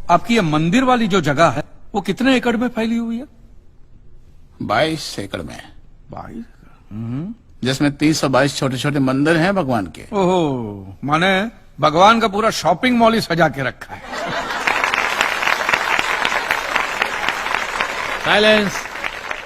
आपकी ये मंदिर वाली जो जगह है वो कितने एकड़ में फैली हुई है? 22 एकड़ में, 22। जिसमें 322 छोटे छोटे मंदिर हैं भगवान के। ओहो, माने भगवान का पूरा शॉपिंग मॉल ही सजा के रखा है। साइलेंस।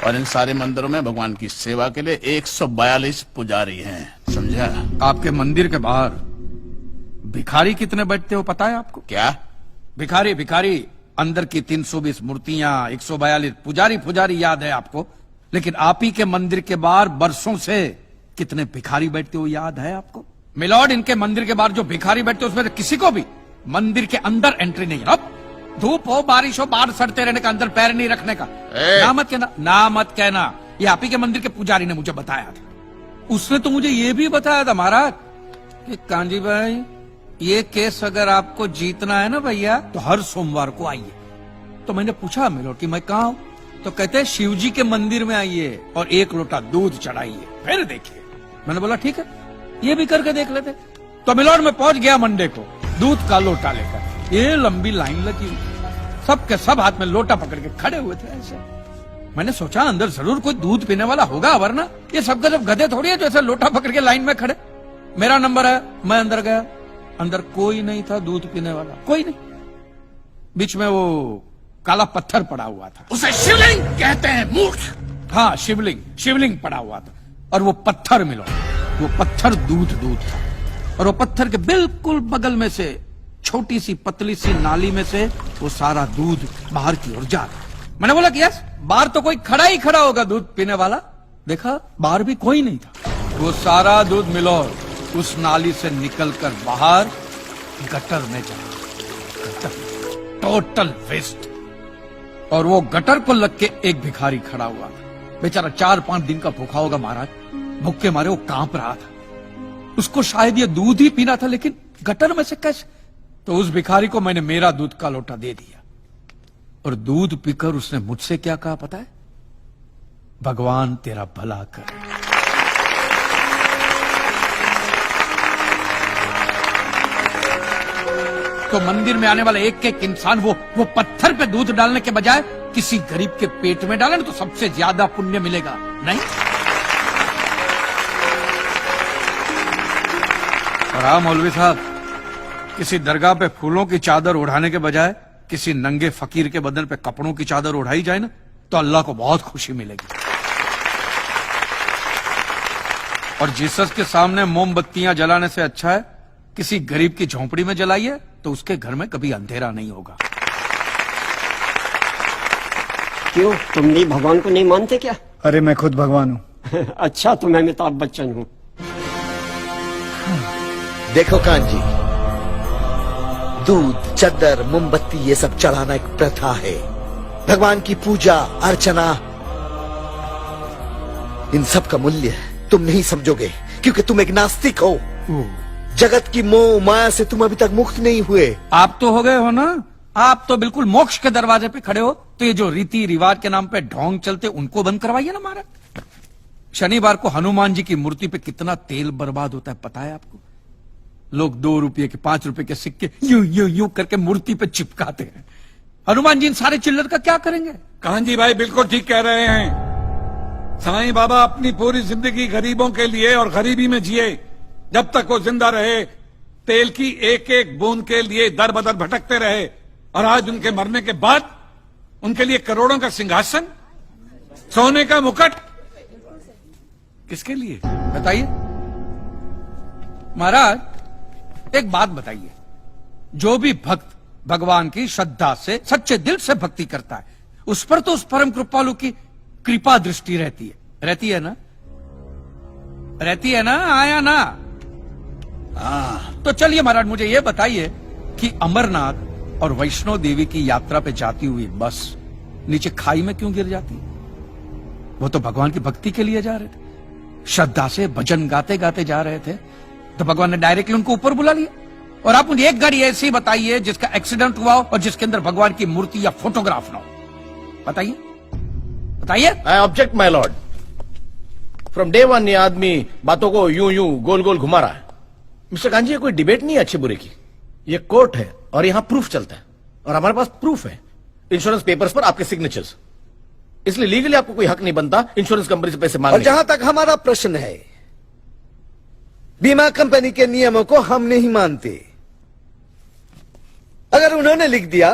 और इन सारे मंदिरों में भगवान की सेवा के लिए 142 पुजारी हैं, समझा? आपके मंदिर के बाहर भिखारी कितने बैठते हो पता है आपको? क्या? भिखारी भिखारी अंदर की 320 मूर्तियां, 142 पुजारी याद है आपको, लेकिन आप ही के मंदिर के बाहर बरसों से कितने भिखारी बैठते हो याद है आपको? मिलॉर्ड, इनके मंदिर के बाहर जो भिखारी बैठते हो उसमें से किसी को भी मंदिर के अंदर एंट्री नहीं है। अब धूप हो बारिश हो बाहर सड़ते रहने का, अंदर पैर नहीं रखने का। ना मत कहना, ना मत कहना, ये आप ही के मंदिर के पुजारी ने मुझे बताया था। उसने तो मुझे ये भी बताया था महाराज कि कांजी भाई, ये केस अगर आपको जीतना है ना भैया तो हर सोमवार को आइए। तो मैंने पूछा मिलॉर्ड कि मैं कहाँ हूं? तो कहते हैं शिव जी के मंदिर में आइए और 1 लोटा दूध चढ़ाइए, फिर देखिए। मैंने बोला ठीक है, ये भी करके देख लेते। तो मिलॉर्ड में पहुंच गया मंडे को दूध का लोटा लेकर। ये लंबी लाइन लगी हुई, सबके सब हाथ में लोटा पकड़ के खड़े हुए थे ऐसे। मैंने सोचा अंदर जरूर कोई दूध पीने वाला होगा, वरना ये सबके सब गधे थोड़ी है जो ऐसे लोटा पकड़ के लाइन में खड़े। मेरा नंबर है, मैं अंदर गया, अंदर कोई नहीं था दूध पीने वाला, कोई नहीं। बीच में वो काला पत्थर पड़ा हुआ था, उसे शिवलिंग कहते हैं मूर्ख। हाँ शिवलिंग पड़ा हुआ था, और वो पत्थर मिलो, वो पत्थर दूध था। और वो पत्थर के बिल्कुल बगल में से छोटी सी पतली सी नाली में से वो सारा दूध बाहर की ओर जा रहा। मैंने बोला कि यस, बाहर तो कोई खड़ा ही खड़ा होगा दूध पीने वाला। देखा बाहर भी कोई नहीं था। वो सारा दूध मिलो उस नाली से निकलकर बाहर गटर में जा, टोटल वेस्ट। और वो गटर को लग के एक भिखारी खड़ा हुआ था, बेचारा 4-5 दिन का भूखा होगा महाराज, भूख के मारे वो कांप रहा था। उसको शायद ये दूध ही पीना था, लेकिन गटर में से कैसे? तो उस भिखारी को मैंने मेरा दूध का लोटा दे दिया, और दूध पीकर उसने मुझसे क्या कहा पता है? भगवान तेरा भला करे। तो मंदिर में आने वाला एक एक इंसान वो पत्थर पे दूध डालने के बजाय किसी गरीब के पेट में डाले तो सबसे ज्यादा पुण्य मिलेगा, नहीं? और हाँ मौलवी साहब, किसी दरगाह पे फूलों की चादर उड़ाने के बजाय किसी नंगे फकीर के बदन पे कपड़ों की चादर उड़ाई जाए ना तो अल्लाह को बहुत खुशी मिलेगी। और जीसस के सामने मोमबत्तियां जलाने से अच्छा है किसी गरीब की झोंपड़ी में जलाइए, तो उसके घर में कभी अंधेरा नहीं होगा। क्यों, तुम भी भगवान को नहीं मानते क्या? अरे मैं खुद भगवान हूँ। अच्छा, तो मैं अमिताभ बच्चन हूँ। देखो कांजी, दूध, चद्दर, मोमबत्ती ये सब चढ़ाना एक प्रथा है। भगवान की पूजा अर्चना, इन सब का मूल्य तुम नहीं समझोगे क्योंकि तुम एक नास्तिक हो। जगत की मोह माया से तुम अभी तक मुक्त नहीं हुए। आप तो हो गए हो ना, आप तो बिल्कुल मोक्ष के दरवाजे पे खड़े हो। तो ये जो रीति रिवाज के नाम पे ढोंग चलते उनको बंद करवाइए ना महाराज। शनिवार को हनुमान जी की मूर्ति पे कितना तेल बर्बाद होता है पता है आपको? लोग 2 रुपये के 5 रुपए के सिक्के यूं करके मूर्ति पे चिपकाते हैं। हनुमान जी इन सारे चिल्लर का क्या करेंगे? कांजी भाई बिल्कुल ठीक कह रहे हैं। साईं बाबा अपनी पूरी जिंदगी गरीबों के लिए और गरीबी में जिए। जब तक वो जिंदा रहे तेल की एक एक बूंद के लिए दर बदर भटकते रहे, और आज उनके मरने के बाद उनके लिए करोड़ों का सिंहासन, सोने का मुकुट, किसके लिए बताइए महाराज। एक बात बताइए, जो भी भक्त भगवान की श्रद्धा से सच्चे दिल से भक्ति करता है उस पर तो उस परम कृपालु की कृपा दृष्टि रहती है ना? रहती है ना? आया ना? तो चलिए महाराज मुझे ये बताइए कि अमरनाथ और वैष्णो देवी की यात्रा पे जाती हुई बस नीचे खाई में क्यों गिर जाती? वो तो भगवान की भक्ति के लिए जा रहे थे, श्रद्धा से भजन गाते गाते जा रहे थे, तो भगवान ने डायरेक्टली उनको ऊपर बुला लिया। और आप मुझे एक गाड़ी ऐसी बताइए जिसका एक्सीडेंट हुआ हो और जिसके अंदर भगवान की मूर्ति या फोटोग्राफ ना हो। बताइए। I object my Lord. From day 1 ये आदमी बातों को यूं गोल गोल घुमा रहा है। मिस्टर कांजी, ये कोई डिबेट नहीं है अच्छे बुरे की, ये कोर्ट है और यहां प्रूफ चलता है। और हमारे पास प्रूफ है, इंश्योरेंस पेपर्स पर आपके सिग्नेचर्स। इसलिए लीगली आपको कोई हक नहीं बनता इंश्योरेंस कंपनी से पैसे मांगने। और जहां तक हमारा प्रश्न है, बीमा कंपनी के नियमों को हम नहीं मानते। अगर उन्होंने लिख दिया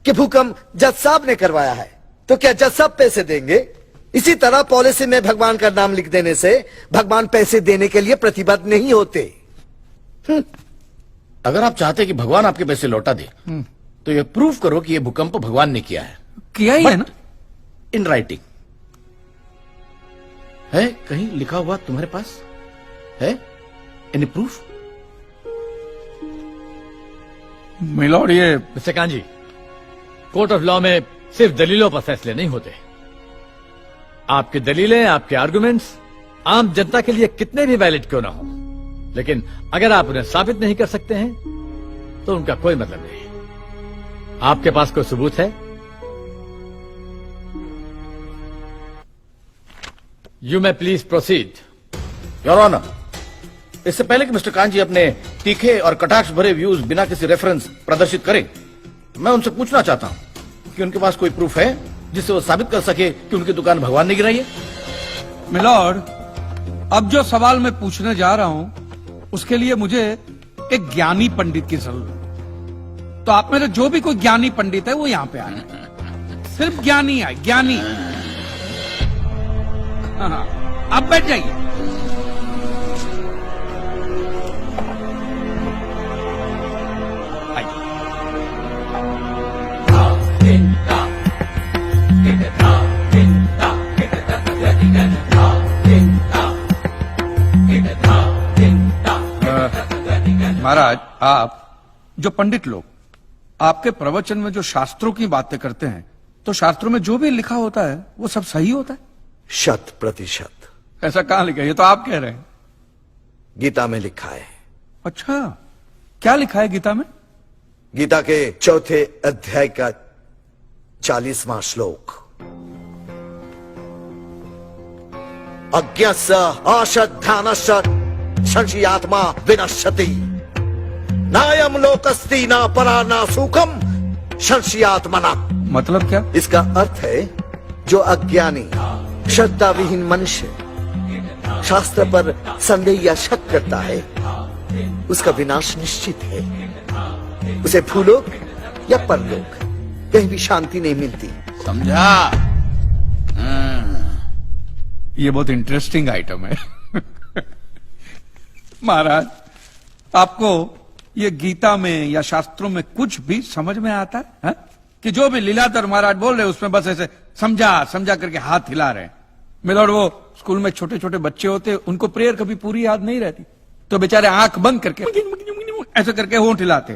कि भूकंप जज साहब ने करवाया है, तो क्या जज साहब पैसे देंगे? इसी तरह पॉलिसी में भगवान का नाम लिख देने से भगवान पैसे देने के लिए प्रतिबद्ध नहीं होते। अगर आप चाहते कि भगवान आपके पैसे लौटा दे, तो ये प्रूफ करो कि ये भूकंप भगवान ने किया है। किया ही है ना? इन राइटिंग है, कहीं लिखा हुआ तुम्हारे पास है? Any proof? मिलॉर्ड, ये mister kanji, court of law में सिर्फ दलीलों पर फैसले नहीं होते। आपकी दलीलें, आपके आर्गुमेंट्स आम जनता के लिए कितने भी वैलिड क्यों ना हो, लेकिन अगर आप उन्हें साबित नहीं कर सकते हैं तो उनका कोई मतलब नहीं। आपके पास कोई सबूत है? You may please proceed. Your honour, इससे पहले कि मिस्टर कांजी अपने तीखे और कटाक्ष भरे व्यूज बिना किसी रेफरेंस प्रदर्शित करें, मैं उनसे पूछना चाहता हूं कि उनके पास कोई प्रूफ है जिससे वो साबित कर सके कि उनकी दुकान भगवान ने गिराई है। मिलॉर्ड, अब जो सवाल मैं पूछने जा रहा हूं उसके लिए मुझे एक ज्ञानी पंडित की जरूरत है। तो आप मेरे जो भी कोई ज्ञानी पंडित है वो यहां पे आए, सिर्फ ज्ञानी आए, ज्ञानी। हाँ, आप बैठ जाइए। महाराज, आप जो पंडित लोग आपके प्रवचन में जो शास्त्रों की बातें करते हैं, तो शास्त्रों में जो भी लिखा होता है वो सब सही होता है? 100%। ऐसा कहां लिखा है? ये तो आप कह रहे हैं। गीता में लिखा है। अच्छा, क्या लिखा है गीता में? गीता के 4थे अध्याय का 40वां श्लोक, अज्ञस्य अश्रद्धानस्य संशयात्मा विनश्यति, नायम लोकस्ति ना परा ना सुखम संशयात्मना। मतलब क्या? इसका अर्थ है, जो अज्ञानी श्रद्धा विहीन मनुष्य शास्त्र पर संदेह या शक करता है, उसका विनाश निश्चित है। उसे भूलोक या परलोक कहीं भी शांति नहीं मिलती। समझा? ये बहुत इंटरेस्टिंग आइटम है। महाराज, आपको ये गीता में या शास्त्रों में कुछ भी समझ में आता है? हा? कि जो भी लीलाधर महाराज बोल रहे उसमें बस ऐसे समझा समझा करके हाथ हिला रहे हैं। मिलॉर्ड, वो स्कूल में छोटे छोटे बच्चे होते, उनको प्रेयर कभी पूरी याद नहीं रहती, तो बेचारे आंख बंद करके ऐसे करके होंठ हिलाते,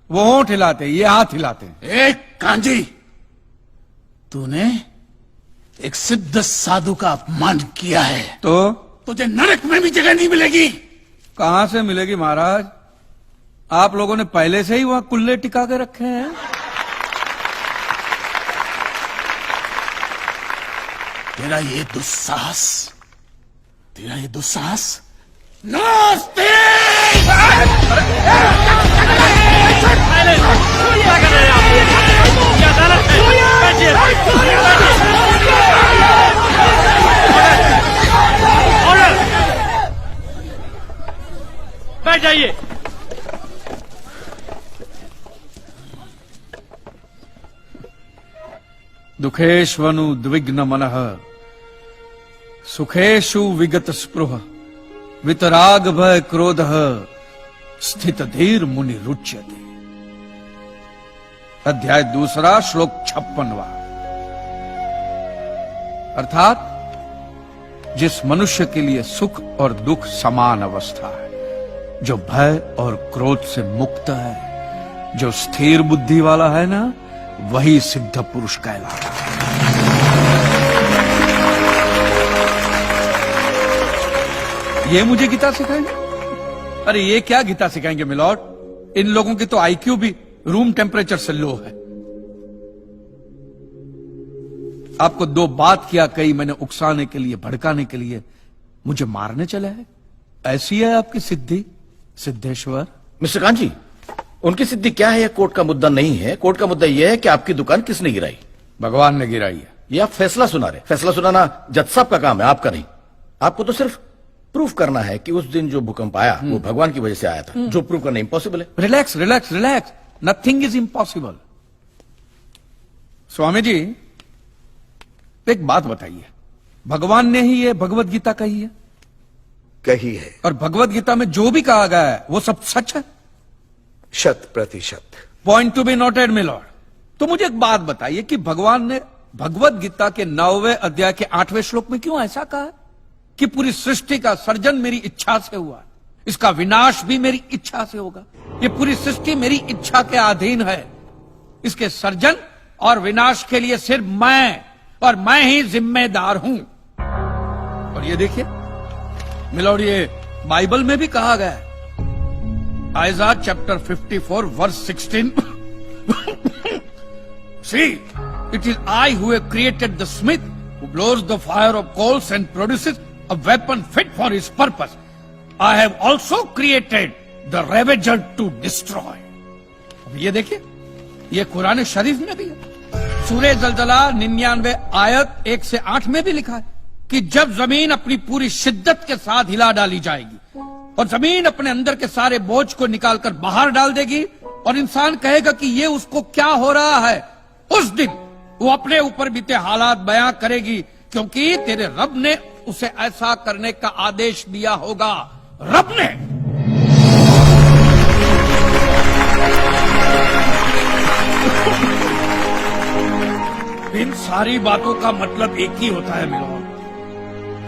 वो होंठ हिलाते, ये हाथ हिलाते। एक कांजी, तूने एक सिद्ध साधु का अपमान किया है, तो तुझे नरक में भी जगह नहीं मिलेगी। कहां से मिलेगी महाराज? आप लोगों ने पहले से ही वहां कुल्ले टिका के रखे हैं। तेरा ये दुस्साहस नास्तिक! बैठ जाइए। दुखेष्वनु द्विग्न मनः सुखेषु विगत स्पृह वितराग भय क्रोध स्थित धीर मुनि रुच्यते। अध्याय 2 श्लोक 56वां। अर्थात जिस मनुष्य के लिए सुख और दुख समान अवस्था है, जो भय और क्रोध से मुक्त है, जो स्थिर बुद्धि वाला है ना, वही सिद्ध पुरुष कहलाता है। ये मुझे गीता सिखाएंगे? अरे ये क्या गीता सिखाएंगे मिलॉर्ड? इन लोगों की तो आईक्यू भी रूम टेम्परेचर से लो है। आपको 2 बात किया कही मैंने उकसाने के लिए, भड़काने के लिए, मुझे मारने चले हैं। ऐसी है आपकी सिद्धि सिद्धेश्वर? मिस्टर कांजी, उनकी सिद्धि क्या है, यह कोर्ट का मुद्दा नहीं है। कोर्ट का मुद्दा यह है कि आपकी दुकान किसने गिराई। भगवान ने गिराई है। ये आप फैसला सुना रहे। फैसला सुनाना जज साहब का काम है, आपका नहीं। आपको तो सिर्फ प्रूफ करना है कि उस दिन जो भूकंप आया वो भगवान की वजह से आया था, जो प्रूफ करना इम्पॉसिबल है। Relax relax relax, nothing is impossible. Swami ji एक बात बताइए, भगवान ने ही ये भगवत गीता कही है, कही है, और भगवत गीता में जो भी कहा गया है वो सब सच है? 100%। Point to be noted milord. तो मुझे एक बात बताइए कि भगवान ने भगवत गीता के 9वें अध्याय के 8वें श्लोक में क्यों ऐसा कहा है कि पूरी सृष्टि का सर्जन मेरी इच्छा से हुआ, इसका विनाश भी मेरी इच्छा से होगा, ये पूरी सृष्टि मेरी इच्छा के अधीन है, इसके सर्जन और विनाश के लिए सिर्फ मैं और मैं ही जिम्मेदार हूं। और ये देखिए मिलॉर्ड, ये बाइबल में भी कहा गया है, Aiza chapter 54 verse 16 See, it is I who have created the smith who blows the fire of coals and produces a weapon fit for his purpose. I have also created the ravager to destroy. अब ये देखिए, ये कुरान शरीफ में भी है। सूरह जलजला 99 आयत 1 से 8 में भी लिखा है कि जब जमीन अपनी पूरी शिद्दत के साथ हिला डाली जाएगी और जमीन अपने अंदर के सारे बोझ को निकालकर बाहर डाल देगी और इंसान कहेगा कि ये उसको क्या हो रहा है, उस दिन वो अपने ऊपर बीते हालात बयां करेगी, क्योंकि तेरे रब ने उसे ऐसा करने का आदेश दिया होगा। रब ने। इन सारी बातों का मतलब एक ही होता है मिलोन,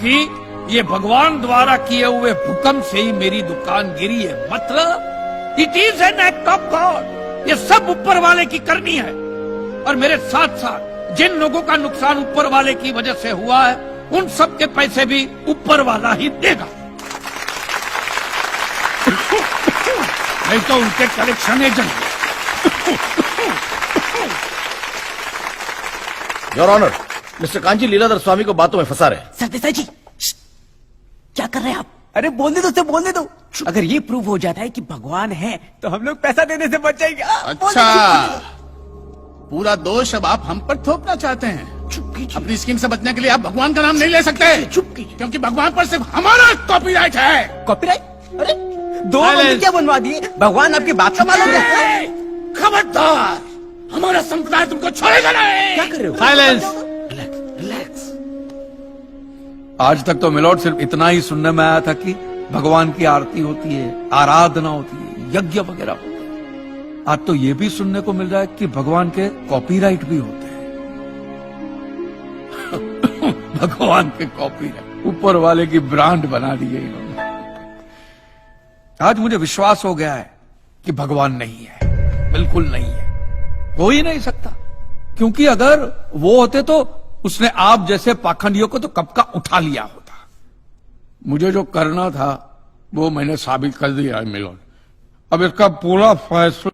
कि ये भगवान द्वारा किए हुए हुक्म से ही मेरी दुकान गिरी है। मतलब it is an act of God. ये सब ऊपर वाले की करनी है, और मेरे साथ साथ जिन लोगों का नुकसान ऊपर वाले की वजह से हुआ है उन सब के पैसे भी ऊपर वाला ही देगा, नहीं तो उनके collection agent. Your honour, mister Kanchi Leeladhar Swami को बातों में फंसा रहे। सरदेसाई जी, क्या कर रहे हैं आप? अरे बोलने दो, उससे बोलने दो। अगर ये प्रूव हो जाता है कि भगवान है तो हम लोग पैसा देने से बच जाएंगे। अच्छा, पूरा दोष अब आप हम पर थोपना चाहते हैं। अपनी स्कीम से बचने के लिए आप भगवान का नाम नहीं ले सकते, क्योंकि भगवान पर सिर्फ हमारा कॉपीराइट है। कॉपीराइट? अरे 2 मंदिर क्या बनवा दिए? भगवान आपके बाप का मालूम है? खबरदार, हमारा संप्रदाय तुमको छोड़ेगा नहीं। क्या कर रहे हो? साइलेंस। रिलैक्स। आज तक तो मिलॉर्ड सिर्फ इतना ही सुनने में आया था कि भगवान की आरती होती है, आराधना होती है, यज्ञ वगैरह होता है। आज तो ये भी सुनने को मिल रहा है कि भगवान के कॉपीराइट भी होते हैं। भगवान के कॉपीराइट ऊपर वाले की ब्रांड बना दी है इन्होंने। आज मुझे विश्वास हो गया है कि भगवान नहीं है, बिल्कुल नहीं है, हो ही नहीं सकता, क्योंकि अगर वो होते तो उसने आप जैसे पाखंडियों को तो कब का उठा लिया होता। मुझे जो करना था वो मैंने साबित कर दिया है मिलोन। अब इसका पूरा फैसला